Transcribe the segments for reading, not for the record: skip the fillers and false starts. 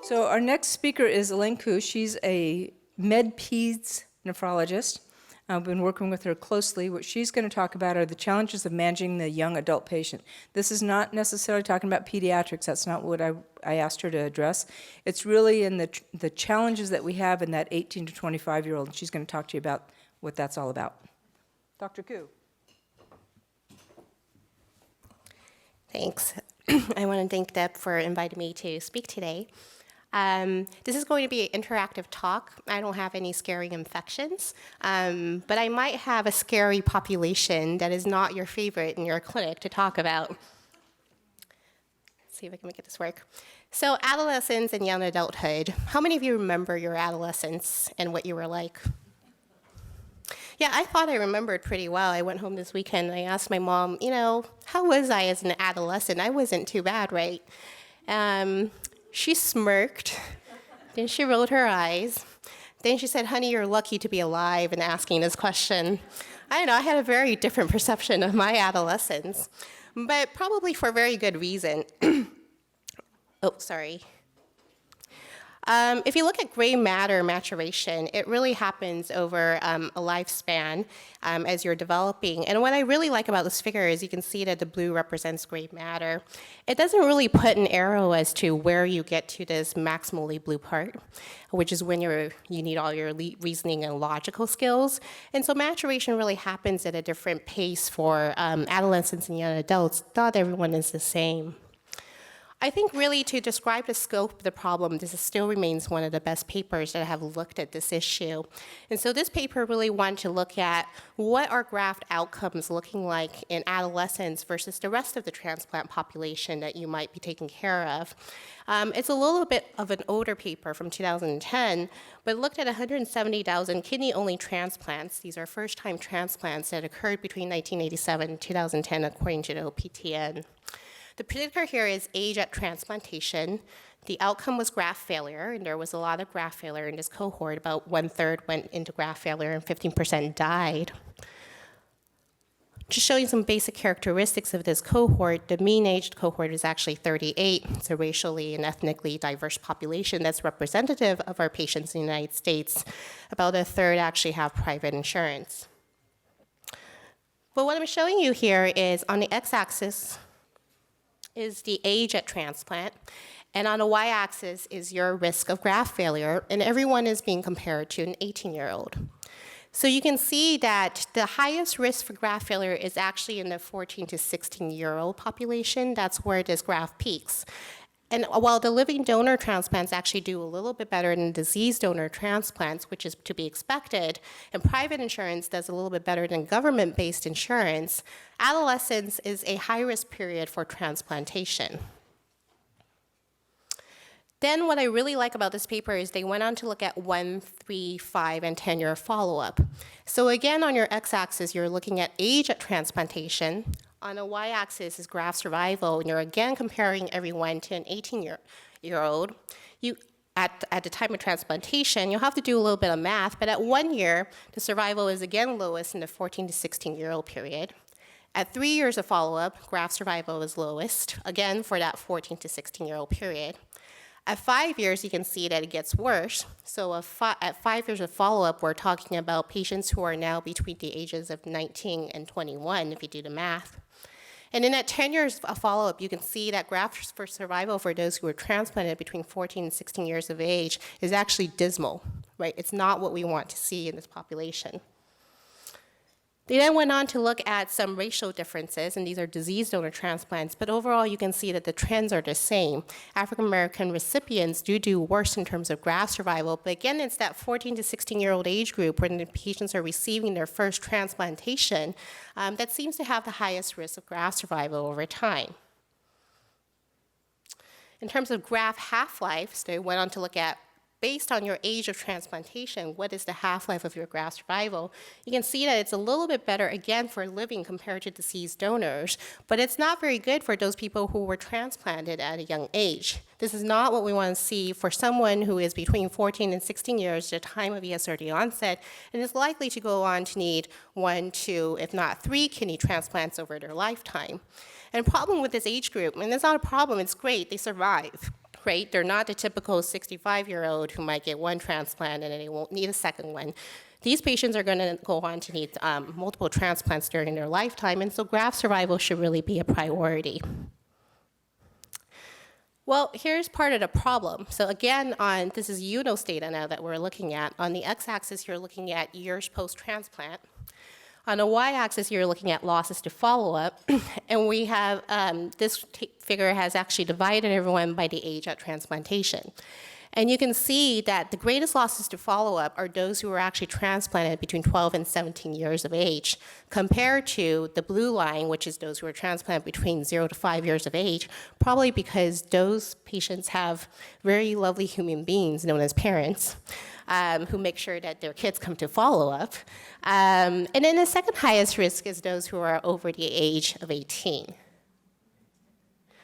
So our next speaker is Elaine Koo. She's a med-peds nephrologist. I've been working with her closely. What she's going to talk about are the challenges of managing the young adult patient. This is not necessarily talking about pediatrics. That's not what I asked her to address. It's really in the challenges that we have in that 18 to 25-year-old. She's going to talk to you about what that's all about. Dr. Koo. Thanks. I want to thank Deb for inviting me to speak today. This is going to be an interactive talk. I don't have any scary infections, but I might have a scary population that is not your favorite in your clinic to talk about. Let's see if I can make this work. So adolescence and young adulthood. How many of you remember your adolescence and what you were like? Yeah, I thought I remembered pretty well. I went home this weekend and I asked my mom, how was I as an adolescent? I wasn't too bad, right? She smirked, then she rolled her eyes. Then she said, honey, you're lucky to be alive and asking this question. I don't know, I had a very different perception of my adolescence, but probably for a very good reason. Oh, sorry. If you look at gray matter maturation, it really happens over a lifespan as you're developing. And what I really like about this figure is you can see that the blue represents gray matter. It doesn't really put an arrow as to where you get to this maximally blue part, which is when you need all your reasoning and logical skills. And so maturation really happens at a different pace for adolescents and young adults. Not everyone is the same. I think really to describe the scope of the problem, this still remains one of the best papers that have looked at this issue. And so this paper really wanted to look at what are graft outcomes looking like in adolescents versus the rest of the transplant population that you might be taking care of. It's a little bit of an older paper from 2010, but looked at 170,000 kidney-only transplants. These are first-time transplants that occurred between 1987 and 2010 according to the OPTN. The predictor here is age at transplantation. The outcome was graft failure, and there was a lot of graft failure in this cohort. About 1/3 went into graft failure and 15% died. Just showing some basic characteristics of this cohort, the mean aged cohort is actually 38. It's a racially and ethnically diverse population that's representative of our patients in the United States. About 1/3 actually have private insurance. But what I'm showing you here is on the x-axis, is the age at transplant, and on the y-axis is your risk of graft failure, and everyone is being compared to an 18-year-old. So you can see that the highest risk for graft failure is actually in the 14 to 16-year-old population. That's where this graph peaks. And while the living donor transplants actually do a little bit better than disease donor transplants, which is to be expected, and private insurance does a little bit better than government-based insurance, adolescence is a high-risk period for transplantation. Then what I really like about this paper is they went on to look at 1, 3, 5, and 10-year follow-up. So again, on your x-axis, you're looking at age at transplantation. On a y-axis is graft survival, and you're again comparing everyone to an 18-year-old. At the time of transplantation, you'll have to do a little bit of math, but at 1 year, the survival is again lowest in the 14 to 16-year-old period. At 3 years of follow-up, graft survival is lowest, again for that 14 to 16-year-old period. At 5 years, you can see that it gets worse. So at 5 years of follow-up, we're talking about patients who are now between the ages of 19 and 21, if you do the math. And then at 10 years of follow-up, you can see that graft for survival for those who were transplanted between 14 and 16 years of age is actually dismal, right? It's not what we want to see in this population. They then went on to look at some racial differences, and these are disease donor transplants, but overall you can see that the trends are the same. African American recipients do worse in terms of graft survival, but again, it's that 14 to 16-year-old age group when the patients are receiving their first transplantation that seems to have the highest risk of graft survival over time. In terms of graft half-life, so they went on to look at based on your age of transplantation, what is the half-life of your graft survival? You can see that it's a little bit better, again, for living compared to deceased donors, but it's not very good for those people who were transplanted at a young age. This is not what we want to see for someone who is between 14 and 16 years at the time of ESRD onset and is likely to go on to need 1, 2, if not 3 kidney transplants over their lifetime. And the problem with this age group, and it's not a problem, it's great, they survive. right? They're not the typical 65-year-old who might get one transplant and then they won't need a second one. These patients are going to go on to need multiple transplants during their lifetime, and so graft survival should really be a priority. Well, here's part of the problem. So again, this is UNOS data now that we're looking at. On the x-axis, you're looking at years post-transplant. On the y-axis, you're looking at losses to follow-up. And we have, this figure has actually divided everyone by the age at transplantation. And you can see that the greatest losses to follow-up are those who were actually transplanted between 12 and 17 years of age, compared to the blue line, which is those who were transplanted between 0 to 5 years of age, probably because those patients have very lovely human beings known as parents, who make sure that their kids come to follow-up. And then the second highest risk is those who are over the age of 18.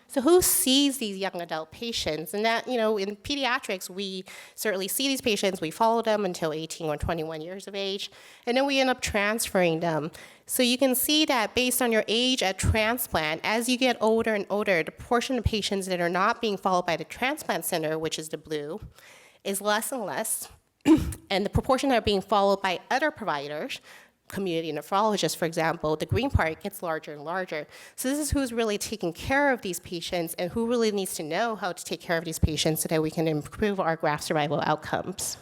So who sees these young adult patients? And that, in pediatrics, we certainly see these patients. We follow them until 18 or 21 years of age, and then we end up transferring them. So you can see that based on your age at transplant, as you get older and older, the proportion of patients that are not being followed by the transplant center, which is the blue, is less and less. And the proportion that are being followed by other providers, community nephrologists, for example, the green part gets larger and larger. So this is who's really taking care of these patients and who really needs to know how to take care of these patients so that we can improve our graft survival outcomes.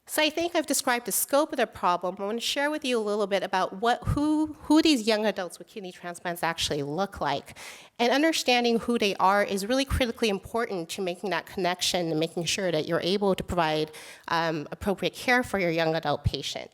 So I think I've described the scope of the problem. I want to share with you a little bit about who these young adults with kidney transplants actually look like. And understanding who they are is really critically important to making that connection and making sure that you're able to provide appropriate care for your young adult patient.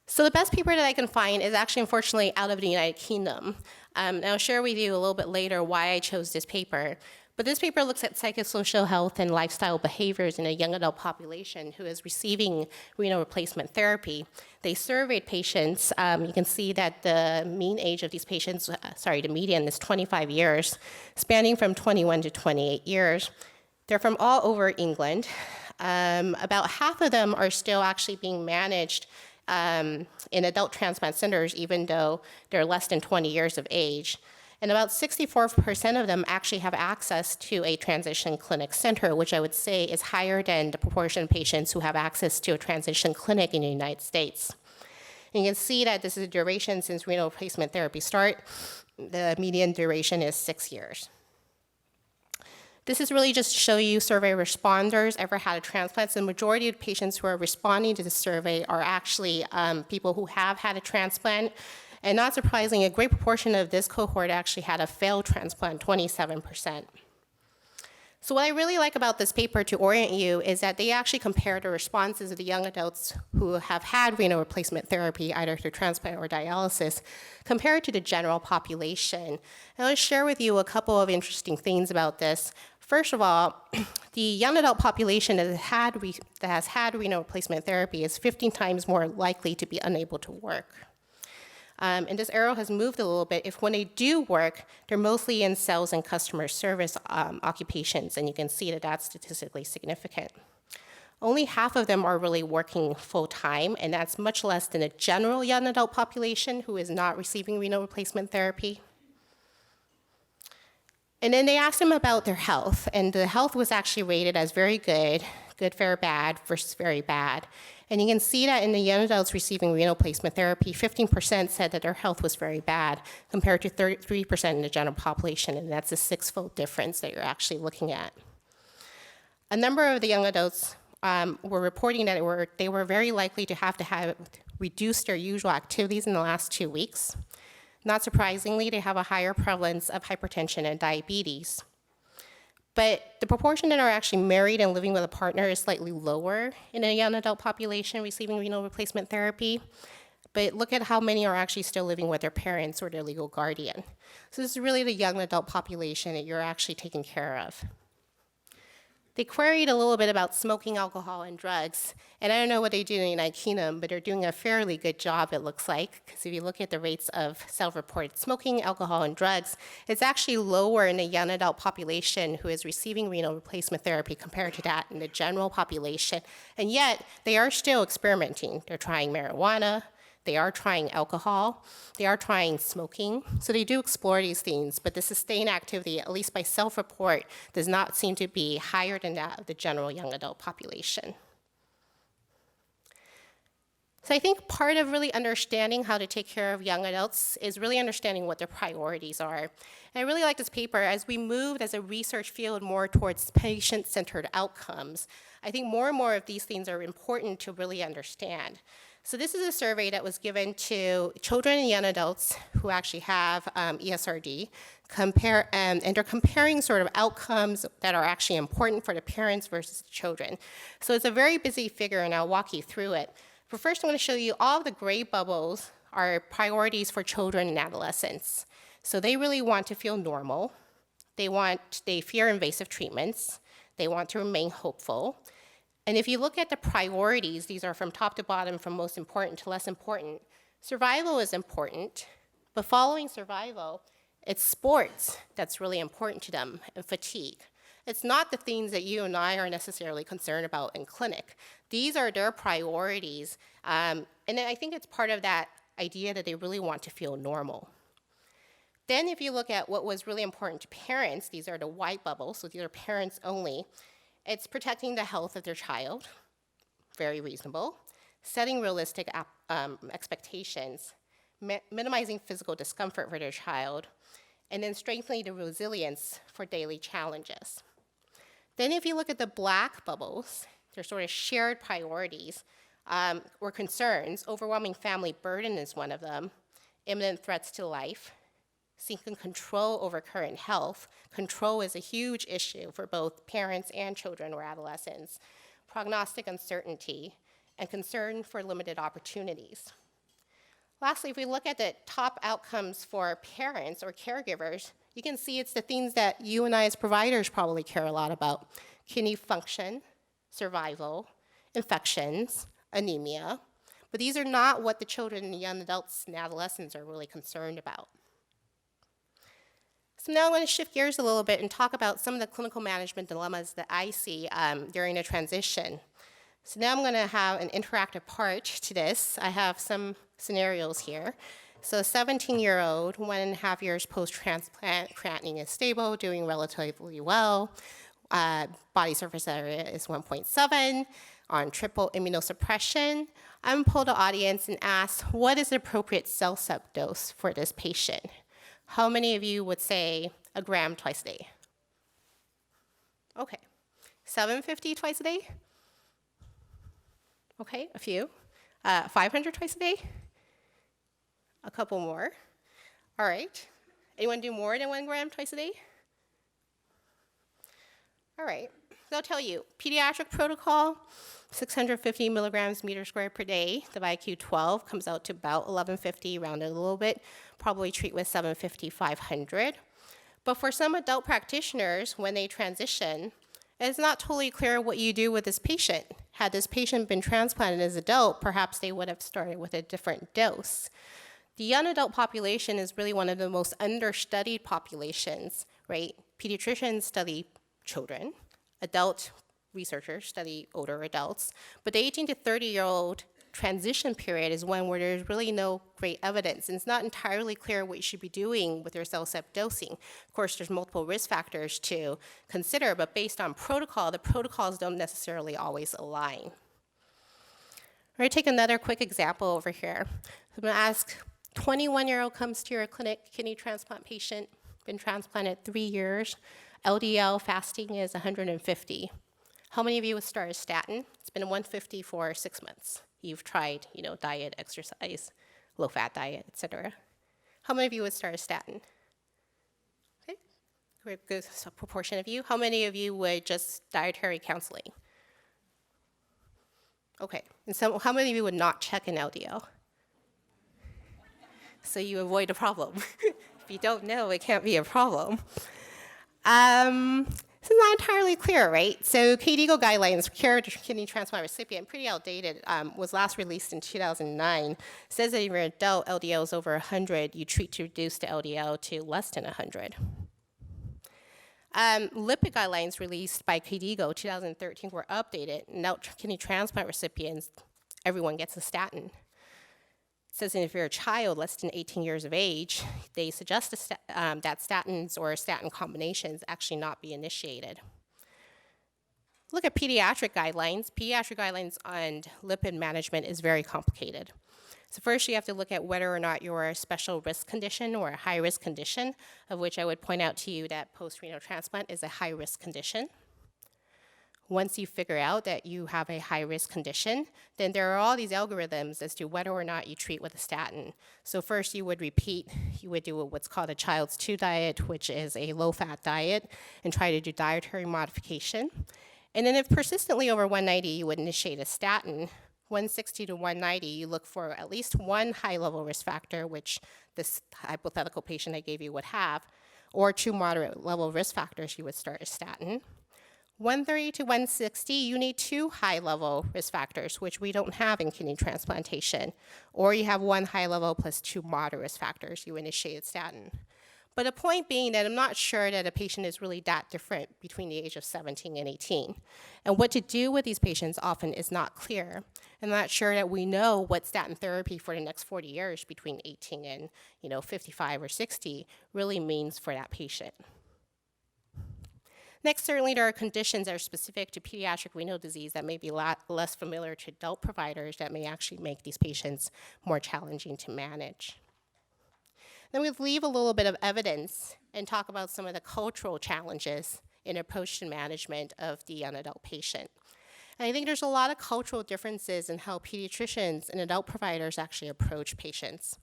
So the best paper that I can find is actually, unfortunately, out of the United Kingdom. And I'll share with you a little bit later why I chose this paper. But this paper looks at psychosocial health and lifestyle behaviors in a young adult population who is receiving renal replacement therapy. They surveyed patients. You can see that the mean age of these patients, the median is 25 years, spanning from 21 to 28 years. They're from all over England. About half of them are still actually being managed in adult transplant centers, even though they're less than 20 years of age. And about 64% of them actually have access to a transition clinic center, which I would say is higher than the proportion of patients who have access to a transition clinic in the United States. And you can see that this is the duration since renal replacement therapy start. The median duration is 6 years. This is really just to show you survey responders ever had a transplant. So the majority of patients who are responding to the survey are actually people who have had a transplant. And not surprisingly, a great proportion of this cohort actually had a failed transplant, 27%. So what I really like about this paper to orient you is that they actually compare the responses of the young adults who have had renal replacement therapy, either through transplant or dialysis, compared to the general population. And I'll share with you a couple of interesting things about this. First of all, the young adult population that has had renal replacement therapy is 15 times more likely to be unable to work. And this arrow has moved a little bit. If when they do work, they're mostly in sales and customer service occupations, and you can see that that's statistically significant. Only half of them are really working full-time, and that's much less than the general young adult population who is not receiving renal replacement therapy. And then they asked them about their health, and the health was actually rated as very good, good, fair, bad, versus very bad. And you can see that in the young adults receiving renal replacement therapy, 15% said that their health was very bad, compared to 33% in the general population, and that's a six-fold difference that you're actually looking at. A number of the young adults were reporting that they were very likely to have reduced their usual activities in the last 2 weeks. Not surprisingly, they have a higher prevalence of hypertension and diabetes. But the proportion that are actually married and living with a partner is slightly lower in a young adult population receiving renal replacement therapy. But look at how many are actually still living with their parents or their legal guardian. So this is really the young adult population that you're actually taking care of. They queried a little bit about smoking, alcohol, and drugs. And I don't know what they do in the United Kingdom, but they're doing a fairly good job, it looks like. Because if you look at the rates of self-reported smoking, alcohol, and drugs, it's actually lower in the young adult population who is receiving renal replacement therapy compared to that in the general population. And yet, they are still experimenting. They're trying marijuana, They are trying alcohol. They are trying smoking. So they do explore these things, but the sustained activity, at least by self-report, does not seem to be higher than that of the general young adult population. So I think part of really understanding how to take care of young adults is really understanding what their priorities are. And I really like this paper. As we moved as a research field more towards patient-centered outcomes, I think more and more of these things are important to really understand. So this is a survey that was given to children and young adults who actually have ESRD, and they're comparing sort of outcomes that are actually important for the parents versus the children. So it's a very busy figure, and I'll walk you through it. But first, I'm going to show you all of the gray bubbles are priorities for children and adolescents. So they really want to feel normal. They fear invasive treatments. They want to remain hopeful. And if you look at the priorities, these are from top to bottom, from most important to less important. Survival is important, but following survival, it's sports that's really important to them, and fatigue. It's not the things that you and I are necessarily concerned about in clinic. These are their priorities, and then I think it's part of that idea that they really want to feel normal. Then if you look at what was really important to parents, these are the white bubbles, so these are parents only. It's protecting the health of their child, very reasonable, setting realistic expectations, minimizing physical discomfort for their child, and then strengthening the resilience for daily challenges. Then if you look at the black bubbles, they're sort of shared priorities or concerns. Overwhelming family burden is one of them, imminent threats to life, seeking control over current health. Control is a huge issue for both parents and children or adolescents. Prognostic uncertainty, and concern for limited opportunities. Lastly, if we look at the top outcomes for parents or caregivers, you can see it's the things that you and I as providers probably care a lot about. Kidney function, survival, infections, anemia. But these are not what the children and young adults and adolescents are really concerned about. So now I'm going to shift gears a little bit and talk about some of the clinical management dilemmas that I see during a transition. So now I'm going to have an interactive part to this. I have some scenarios here. So a 17-year-old, 1.5 years post-transplant, creatinine is stable, doing relatively well. Body surface area is 1.7 on triple immunosuppression. I'm going to poll the audience and ask, what is the appropriate cell sub dose for this patient? How many of you would say a gram twice a day? Okay. 750 twice a day? Okay, a few. 500 twice a day? A couple more. All right. Anyone do more than 1 gram twice a day? All right. So I'll tell you, pediatric protocol, 650 milligrams meter squared per day. The IQ-12 comes out to about 1150, rounded a little bit. Probably treat with 750, 500. But for some adult practitioners, when they transition, it's not totally clear what you do with this patient. Had this patient been transplanted as an adult, perhaps they would have started with a different dose. The young adult population is really one of the most understudied populations, right? Pediatricians study children, adult researchers study older adults, but the 18 to 30-year-old transition period is one where there's really no great evidence, and it's not entirely clear what you should be doing with your cell sub dosing. Of course, there's multiple risk factors to consider, but based on protocol, the protocols don't necessarily always align. We're going to take another quick example over here. I'm going to ask, 21-year-old comes to your clinic, kidney transplant patient, been transplanted 3 years. LDL fasting is 150. How many of you would start a statin? It's been 150 for 6 months. You've tried, diet, exercise, low-fat diet, etc. How many of you would start a statin? Okay, good proportion of you. How many of you would just dietary counseling? Okay, and so how many of you would not check an LDL? So you avoid a problem. If you don't know, it can't be a problem. This is not entirely clear, right? So KDIGO guidelines, care kidney transplant recipient, pretty outdated, was last released in 2009. Says that if you're an adult, LDL is over 100, you treat to reduce the LDL to less than 100. Lipid guidelines released by KDIGO 2013 were updated. Now kidney transplant recipients, everyone gets a statin. Since if you're a child less than 18 years of age, they suggest that statins or statin combinations actually not be initiated. Look at pediatric guidelines. Pediatric guidelines on lipid management is very complicated. So first you have to look at whether or not you're a special risk condition or a high risk condition, of which I would point out to you that post-renal transplant is a high risk condition. Once you figure out that you have a high-risk condition, then there are all these algorithms as to whether or not you treat with a statin. So first you would do what's called a Child's 2 diet, which is a low-fat diet, and try to do dietary modification. And then if persistently over 190, you would initiate a statin. 160 to 190, you look for at least one high-level risk factor, which this hypothetical patient I gave you would have, or 2 moderate-level risk factors, you would start a statin. 130 to 160, you need 2 high-level risk factors, which we don't have in kidney transplantation. Or you have 1 high-level plus 2 moderate risk factors, you initiate statin. But the point being that I'm not sure that a patient is really that different between the age of 17 and 18. And what to do with these patients often is not clear. I'm not sure that we know what statin therapy for the next 40 years between 18 and 55 or 60 really means for that patient. Next, certainly there are conditions that are specific to pediatric renal disease that may be less familiar to adult providers that may actually make these patients more challenging to manage. Then we'll leave a little bit of evidence and talk about some of the cultural challenges in approach to management of the young adult patient. And I think there's a lot of cultural differences in how pediatricians and adult providers actually approach patients.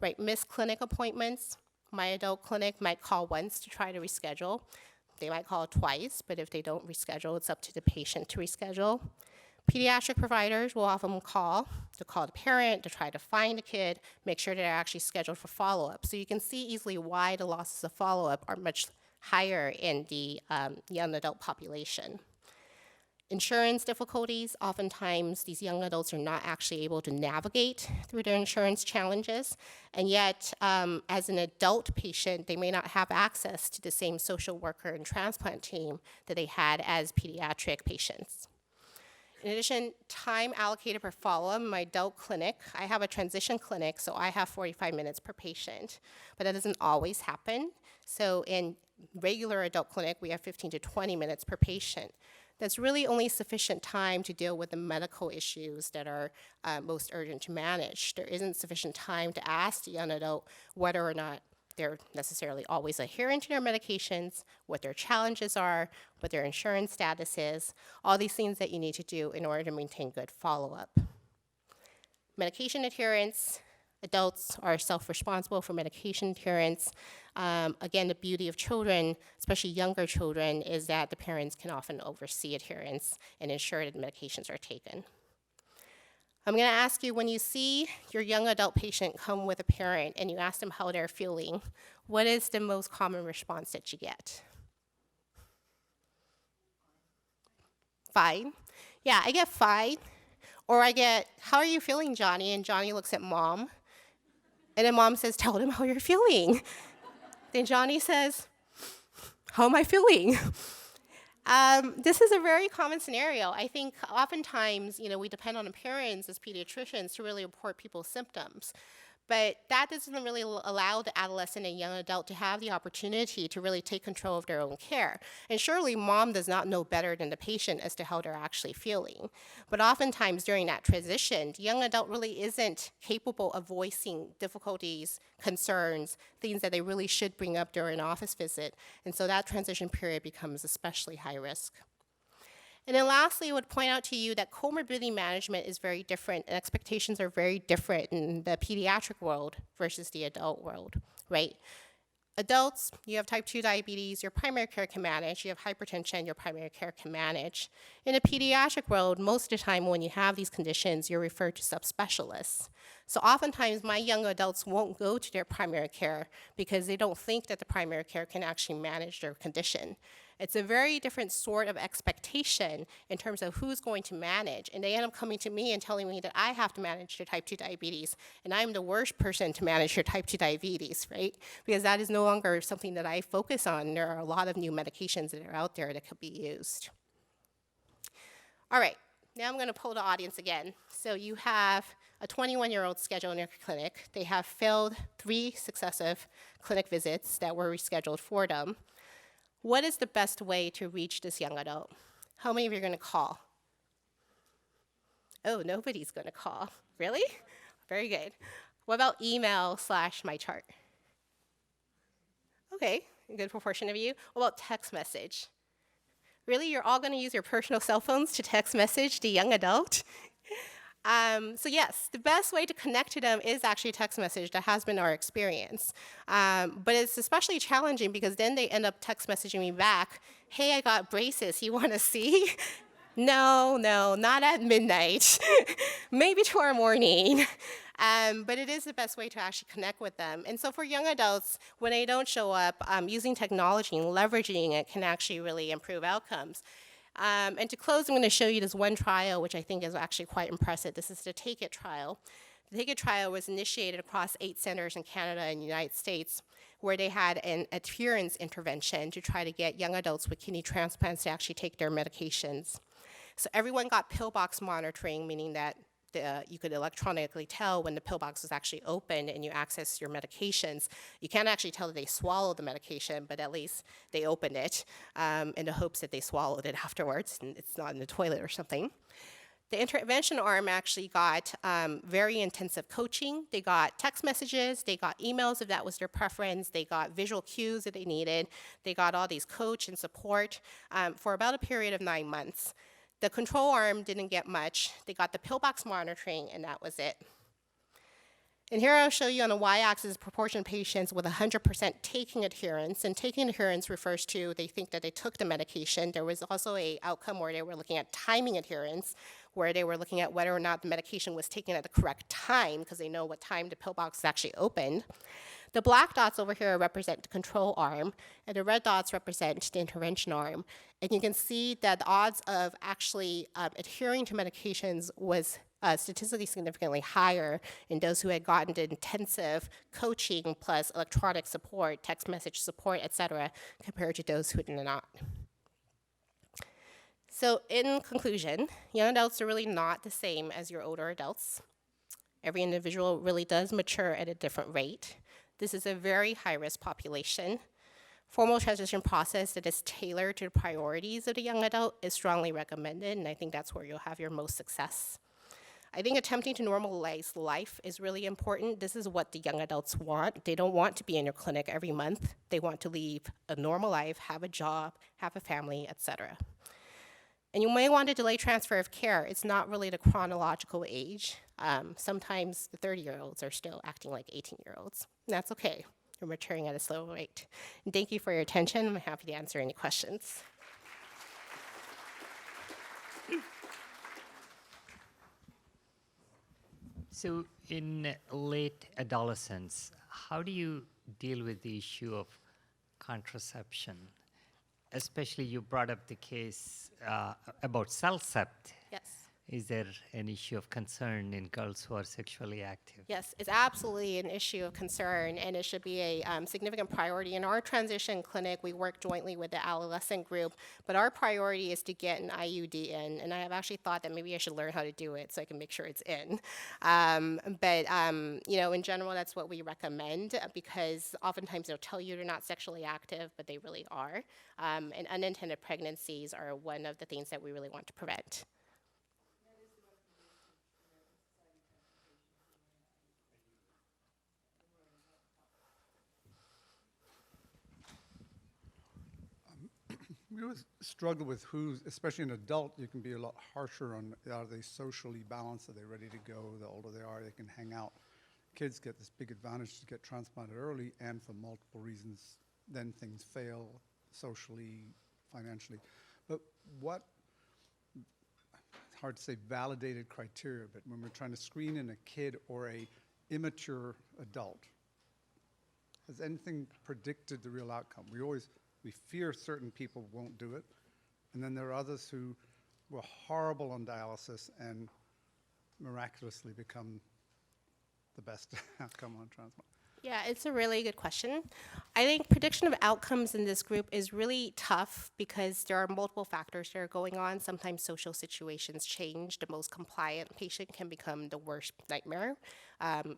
Right, missed clinic appointments. My adult clinic might call once to try to reschedule. They might call twice, but if they don't reschedule, it's up to the patient to reschedule. Pediatric providers will often call the parent to try to find a kid, make sure they're actually scheduled for follow-up. So you can see easily why the losses of follow-up are much higher in the young adult population. Insurance difficulties, oftentimes these young adults are not actually able to navigate through their insurance challenges, and yet as an adult patient, they may not have access to the same social worker and transplant team that they had as pediatric patients. In addition, time allocated per follow-up in my adult clinic, I have a transition clinic, so I have 45 minutes per patient, but that doesn't always happen. So in regular adult clinic, we have 15 to 20 minutes per patient. That's really only sufficient time to deal with the medical issues that are most urgent to manage. There isn't sufficient time to ask the young adult whether or not they're necessarily always adherent to their medications, what their challenges are, what their insurance status is, all these things that you need to do in order to maintain good follow-up. Medication adherence. Adults are self-responsible for medication adherence. Again, the beauty of children, especially younger children, is that the parents can often oversee adherence and ensure that medications are taken. I'm going to ask you, when you see your young adult patient come with a parent and you ask them how they're feeling, what is the most common response that you get? Fine. Yeah, I get fine. Or I get, how are you feeling, Johnny? And Johnny looks at mom. And then mom says, tell them how you're feeling. Then Johnny says, how am I feeling? This is a very common scenario. I think oftentimes, we depend on the parents as pediatricians to really report people's symptoms. But that doesn't really allow the adolescent and young adult to have the opportunity to really take control of their own care. And surely mom does not know better than the patient as to how they're actually feeling. But oftentimes during that transition, the young adult really isn't capable of voicing difficulties, concerns, things that they really should bring up during an office visit. And so that transition period becomes especially high risk. And then lastly, I would point out to you that comorbidity management is very different, and expectations are very different in the pediatric world versus the adult world, right? Adults, you have type 2 diabetes, your primary care can manage. You have hypertension, your primary care can manage. In the pediatric world, most of the time when you have these conditions, you're referred to subspecialists. So oftentimes, my young adults won't go to their primary care because they don't think that the primary care can actually manage their condition. It's a very different sort of expectation in terms of who's going to manage. And they end up coming to me and telling me that I have to manage their type 2 diabetes, and I'm the worst person to manage their type 2 diabetes, right? Because that is no longer something that I focus on. There are a lot of new medications that are out there that could be used. All right, now I'm going to poll the audience again. So you have a 21-year-old scheduled in your clinic. They have failed 3 successive clinic visits that were rescheduled for them. What is the best way to reach this young adult? How many of you are going to call? Oh, nobody's going to call. Really? Very good. What about email / my chart? Okay, a good proportion of you. What about text message? Really, you're all going to use your personal cell phones to text message the young adult? So yes, the best way to connect to them is actually text message. That has been our experience. But it's especially challenging because then they end up text messaging me back, hey, I got braces, you want to see? No, not at midnight. Maybe tomorrow morning. But it is the best way to actually connect with them. And so for young adults, when they don't show up, using technology and leveraging it can actually really improve outcomes. And to close, I'm going to show you this one trial, which I think is actually quite impressive. This is the Take It trial. The Take It trial was initiated across 8 centers in Canada and the United States, where they had an adherence intervention to try to get young adults with kidney transplants to actually take their medications. So everyone got pillbox monitoring, meaning that you could electronically tell when the pillbox was actually open and you access your medications. You can't actually tell that they swallowed the medication, but at least they opened it in the hopes that they swallowed it afterwards and it's not in the toilet or something. The intervention arm actually got very intensive coaching. They got text messages, they got emails if that was their preference, they got visual cues that they needed, they got all these coach and support for about a period of 9 months. The control arm didn't get much. They got the pillbox monitoring, and that was it. And here I'll show you on the y-axis proportion of patients with 100% taking adherence. And taking adherence refers to they think that they took the medication. There was also an outcome where they were looking at timing adherence, where they were looking at whether or not the medication was taken at the correct time, because they know what time the pillbox is actually opened. The black dots over here represent the control arm, and the red dots represent the intervention arm. And you can see that the odds of actually adhering to medications was statistically significantly higher in those who had gotten the intensive coaching plus electronic support, text message support, et cetera, compared to those who did not. So in conclusion, young adults are really not the same as your older adults. Every individual really does mature at a different rate. This is a very high-risk population. Formal transition process that is tailored to the priorities of the young adult is strongly recommended, and I think that's where you'll have your most success. I think attempting to normalize life is really important. This is what the young adults want. They don't want to be in your clinic every month. They want to live a normal life, have a job, have a family, etc. And you may want to delay transfer of care. It's not really the chronological age. Sometimes the 30-year-olds are still acting like 18-year-olds. That's okay. You're maturing at a slow rate. And thank you for your attention. I'm happy to answer any questions. So in late adolescence, how do you deal with the issue of contraception? Especially you brought up the case about CellCept. Yes. Is there an issue of concern in girls who are sexually active? Yes, it's absolutely an issue of concern, and it should be a significant priority. In our transition clinic, we work jointly with the adolescent group, but our priority is to get an IUD in, and I have actually thought that maybe I should learn how to do it so I can make sure it's in. You know, in general, that's what we recommend because oftentimes they'll tell you they're not sexually active, but they really are. And unintended pregnancies are one of the things that we really want to prevent. We always struggle with who's, especially an adult, you can be a lot harsher on are they socially balanced, are they ready to go, the older they are, they can hang out. Kids get this big advantage to get transplanted early and for multiple reasons, then things fail socially, financially. But what, it's hard to say validated criteria, but when we're trying to screen in a kid or a immature adult, has anything predicted the real outcome? We fear certain people won't do it, and then there are others who were horrible on dialysis and miraculously become the best outcome on transplant. Yeah, it's a really good question. I think prediction of outcomes in this group is really tough because there are multiple factors that are going on. Sometimes social situations change. The most compliant patient can become the worst nightmare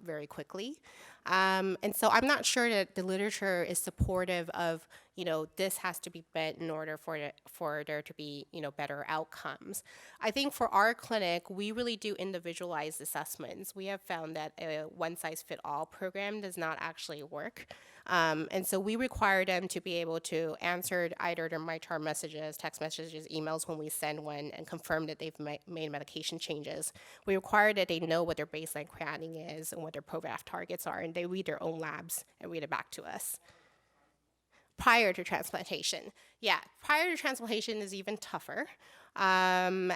very quickly. And so I'm not sure that the literature is supportive of, this has to be met in order for there to be, better outcomes. I think for our clinic, we really do individualized assessments. We have found that a one-size-fit-all program does not actually work. And so we require them to be able to answer either their MyChart messages, text messages, emails when we send one, and confirm that they've made medication changes. We require that they know what their baseline creatinine is and what their PROVAF targets are, and they read their own labs and read it back to us. Prior to transplantation. Yeah, prior to transplantation is even tougher. Again,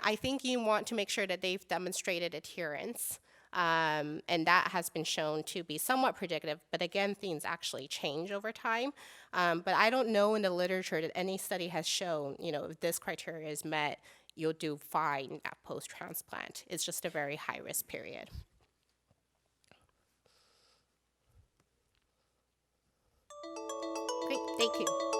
I think you want to make sure that they've demonstrated adherence. And that has been shown to be somewhat predictive, but again, things actually change over time. But I don't know in the literature that any study has shown, if this criteria is met, you'll do fine at post-transplant. It's just a very high-risk period. Great, thank you.